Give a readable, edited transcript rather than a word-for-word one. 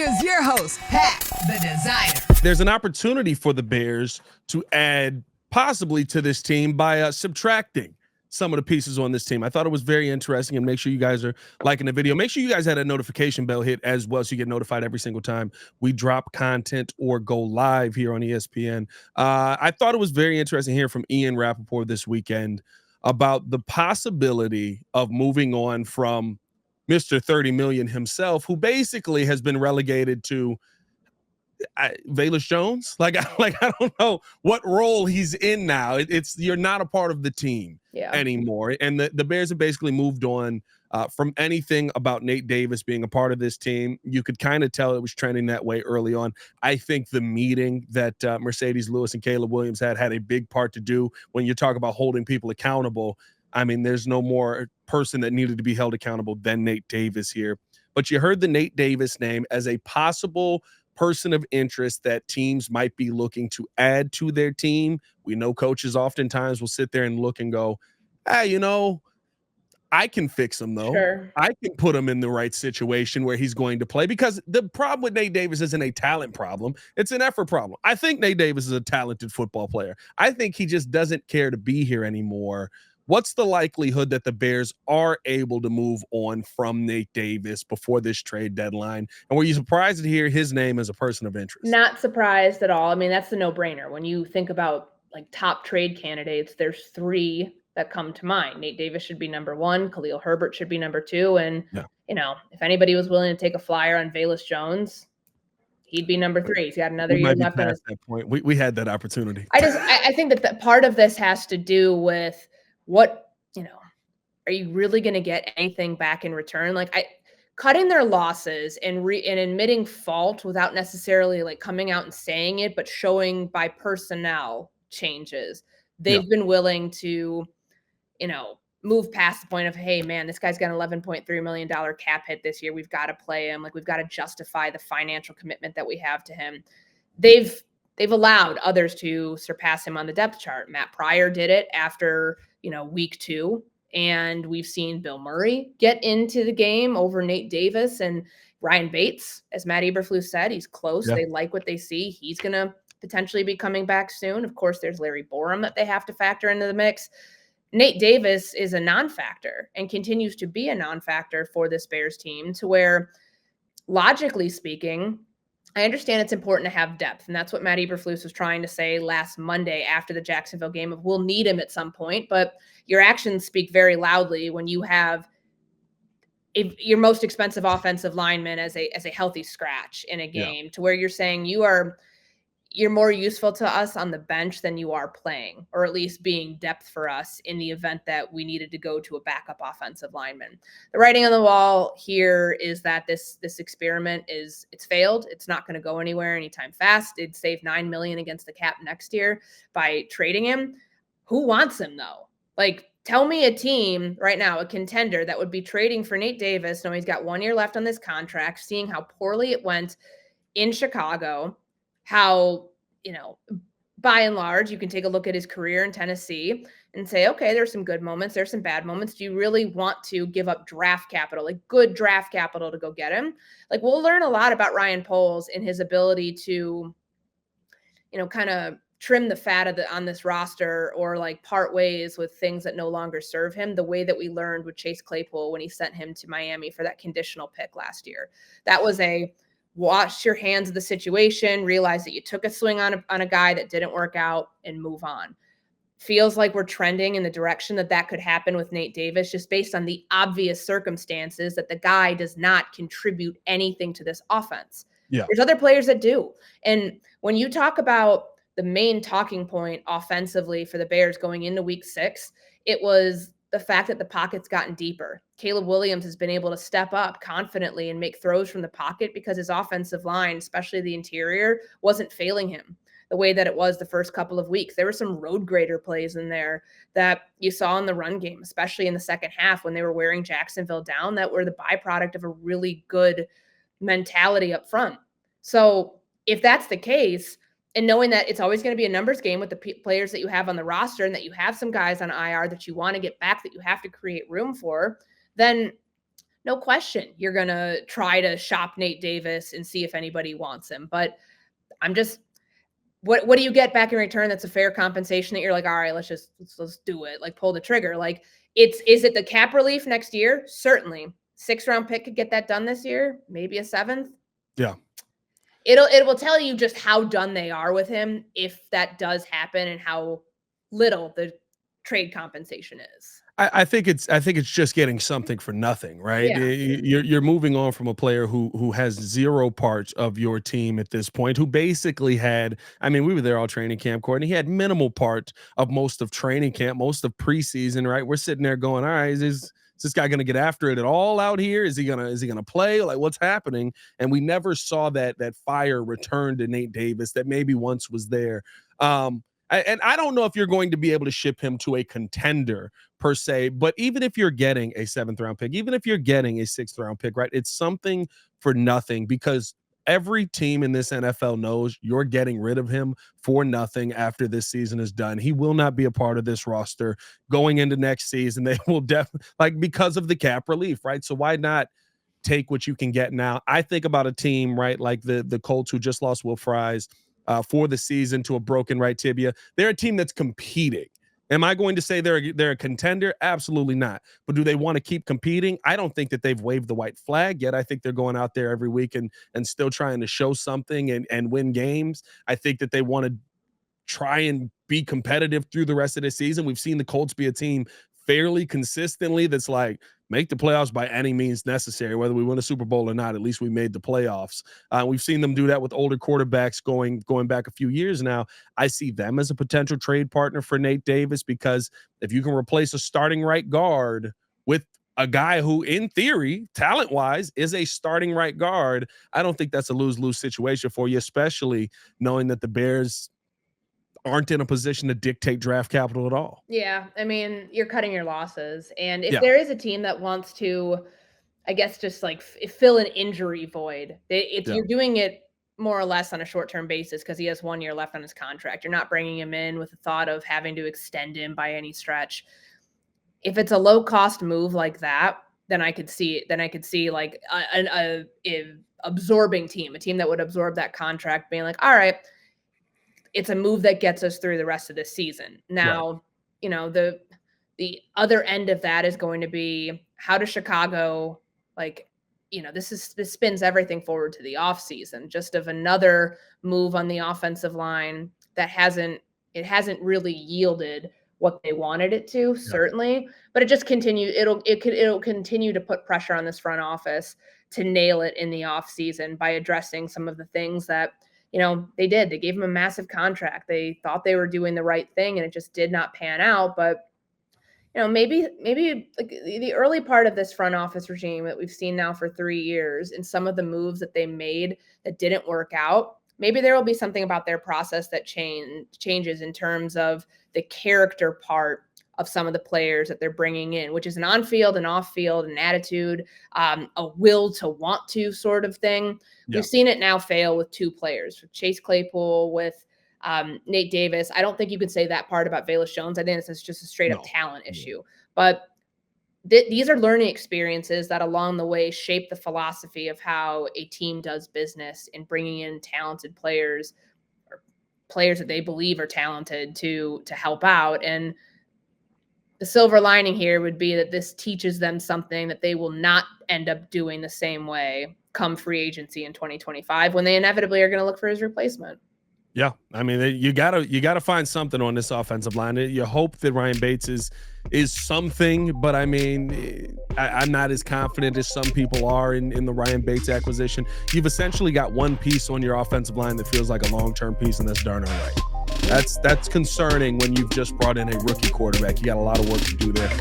Here's your host, Pat, the Designer. There's an opportunity for the Bears to add possibly to this team by subtracting some of the pieces on this team. I thought it was very interesting, and make sure you guys are liking the video. Make sure you guys had a notification bell hit as well so you get notified every single time we drop content or go live here on ESPN. I thought it was very interesting hearing from Ian Rappaport this weekend about the possibility of moving on from Mr. 30 million himself, who basically has been relegated to Velus Jones. I don't know what role he's in now. It's you're not a part of the team anymore. And the Bears have basically moved on from anything about Nate Davis being a part of this team. You could kind of tell it was trending that way early on. I think the meeting that Mercedes Lewis and Caleb Williams had a big part to do when you talk about holding people accountable. I mean, there's no more person that needed to be held accountable than Nate Davis here. But you heard the Nate Davis name as a possible person of interest that teams might be looking to add to their team. We know coaches oftentimes will sit there and look and go, hey, I can fix him, though. Sure. I can put him in the right situation where he's going to play, because the problem with Nate Davis isn't a talent problem. It's an effort problem. I think Nate Davis is a talented football player. I think he just doesn't care to be here anymore. What's the likelihood that the Bears are able to move on from Nate Davis before this trade deadline? And were you surprised to hear his name as a person of interest? Not surprised at all. I mean, that's the no-brainer. When you think about top trade candidates, there's three that come to mind. Nate Davis should be number one. Khalil Herbert should be number two. And, if anybody was willing to take a flyer on Velus Jones, he'd be number three. He's got another year left on his that point. We had that opportunity. I think that part of this has to do with what, are you really going to get anything back in return? Cutting their losses and admitting fault without necessarily coming out and saying it, but showing by personnel changes. They've been willing to, move past the point of, hey man, this guy's got an $11.3 million cap hit this year. We've got to play him. We've got to justify the financial commitment that we have to him. They've allowed others to surpass him on the depth chart. Matt Pryor did it after, week 2. And we've seen Bill Murray get into the game over Nate Davis, and Ryan Bates, as Matt Eberflus said, he's close. They like what they see. He's going to potentially be coming back soon. Of course, there's Larry Borum that they have to factor into the mix. Nate Davis is a non-factor and continues to be a non-factor for this Bears team, to where, logically speaking, I understand it's important to have depth, and that's what Matt Eberflus was trying to say last Monday after the Jacksonville game of, we'll need him at some point, but your actions speak very loudly when you have your most expensive offensive lineman as a healthy scratch in a game, to where you're saying you're more useful to us on the bench than you are playing, or at least being depth for us in the event that we needed to go to a backup offensive lineman. The writing on the wall here is that this experiment it's failed. It's not going to go anywhere anytime fast. It'd save $9 million against the cap next year by trading him. Who wants him though? Tell me a team right now, a contender that would be trading for Nate Davis, knowing he's got 1 year left on this contract, seeing how poorly it went in Chicago, how, by and large, you can take a look at his career in Tennessee and say, okay, there's some good moments, there's some bad moments. Do you really want to give up draft capital, good draft capital, to go get him? We'll learn a lot about Ryan Poles in his ability to, kind of trim the fat on this roster, or part ways with things that no longer serve him, the way that we learned with Chase Claypool when he sent him to Miami for that conditional pick last year. That was a wash your hands of the situation, realize that you took a swing on a guy that didn't work out, and move on. Feels like we're trending in the direction that could happen with Nate Davis, just based on the obvious circumstances that the guy does not contribute anything to this offense. There's other players that do. And when you talk about the main talking point offensively for the Bears going into week 6, it was the fact that the pocket's gotten deeper. Caleb Williams has been able to step up confidently and make throws from the pocket because his offensive line, especially the interior, wasn't failing him the way that it was the first couple of weeks. There were some road grader plays in there that you saw in the run game, especially in the second half when they were wearing Jacksonville down, that were the byproduct of a really good mentality up front. So if that's the case, and knowing that it's always going to be a numbers game with the players that you have on the roster, and that you have some guys on IR that you want to get back, that you have to create room for, then no question, you're going to try to shop Nate Davis and see if anybody wants him. But I'm just, what do you get back in return that's a fair compensation that you're like, all right, let's do it, like pull the trigger? Like, is it the cap relief next year? Certainly. 6th round pick could get that done this year, maybe a 7th. Yeah. It will tell you just how done they are with him if that does happen, and how little the trade compensation is. I think it's just getting something for nothing, right? Yeah. You're moving on from a player who has zero parts of your team at this point, who basically had, I mean, we were there all training camp, Courtney. He had minimal part of most of training camp, most of preseason, right? We're sitting there going, all right, is this guy going to get after it at all out here? Is he gonna play? Like, what's happening? And we never saw that fire return to Nate Davis that maybe once was there. And I don't know if you're going to be able to ship him to a contender per se, but even if you're getting a 7th round pick, even if you're getting a 6th round pick, right, it's something for nothing, because every team in this NFL knows you're getting rid of him for nothing after this season is done. He will not be a part of this roster going into next season. They will definitely, like, because of the cap relief, right? So why not take what you can get now? I think about a team, right, like the Colts, who just lost Will Fries for the season to a broken right tibia. They're a team that's competing. Am I going to say they're a contender? Absolutely not. But do they want to keep competing? I don't think that they've waved the white flag yet. I think they're going out there every week and still trying to show something and win games. I think that they want to try and be competitive through the rest of the season. We've seen the Colts be a team fairly consistently that's like, make the playoffs by any means necessary, whether we win a Super Bowl or not. At least we made the playoffs. We've seen them do that with older quarterbacks going back a few years now. I see them as a potential trade partner for Nate Davis, because if you can replace a starting right guard with a guy who, in theory, talent-wise, is a starting right guard, I don't think that's a lose-lose situation for you, especially knowing that the Bears aren't in a position to dictate draft capital at all. Yeah, I mean, you're cutting your losses. And if there is a team that wants to, I guess, just like fill an injury void, if you're doing it more or less on a short-term basis because he has 1 year left on his contract, you're not bringing him in with the thought of having to extend him by any stretch. If it's a low-cost move like that, then I could see it. Then I could see like a absorbing team, a team that would absorb that contract, being like, all right, it's a move that gets us through the rest of the season. Now, you know, the other end of that is going to be, how does Chicago, like, you know, this spins everything forward to the offseason, just of another move on the offensive line that hasn't really yielded what they wanted it to, certainly, but it just it'll continue to put pressure on this front office to nail it in the offseason by addressing some of the things that, you know, they did. They gave him a massive contract. They thought they were doing the right thing, and it just did not pan out. But, you know, maybe like the early part of this front office regime that we've seen now for 3 years, and some of the moves that they made that didn't work out, maybe there will be something about their process that changes in terms of the character part of some of the players that they're bringing in, which is an on-field and off-field, an attitude, a will to want to sort of thing. Yeah. We've seen it now fail with 2 players, with Chase Claypool, with Nate Davis. I don't think you could say that part about Velus Jones. I think it's just a straight-up talent issue. But these are learning experiences that along the way shape the philosophy of how a team does business in bringing in talented players, or players that they believe are talented, to help out. And the silver lining here would be that this teaches them something that they will not end up doing the same way come free agency in 2025, when they inevitably are going to look for his replacement. Yeah, I mean, you gotta find something on this offensive line. You hope that Ryan Bates is something, but I mean, I'm not as confident as some people are in the Ryan Bates acquisition. You've essentially got one piece on your offensive line that feels like a long-term piece, and that's Darnell Wright. That's concerning when you've just brought in a rookie quarterback. You got a lot of work to do there.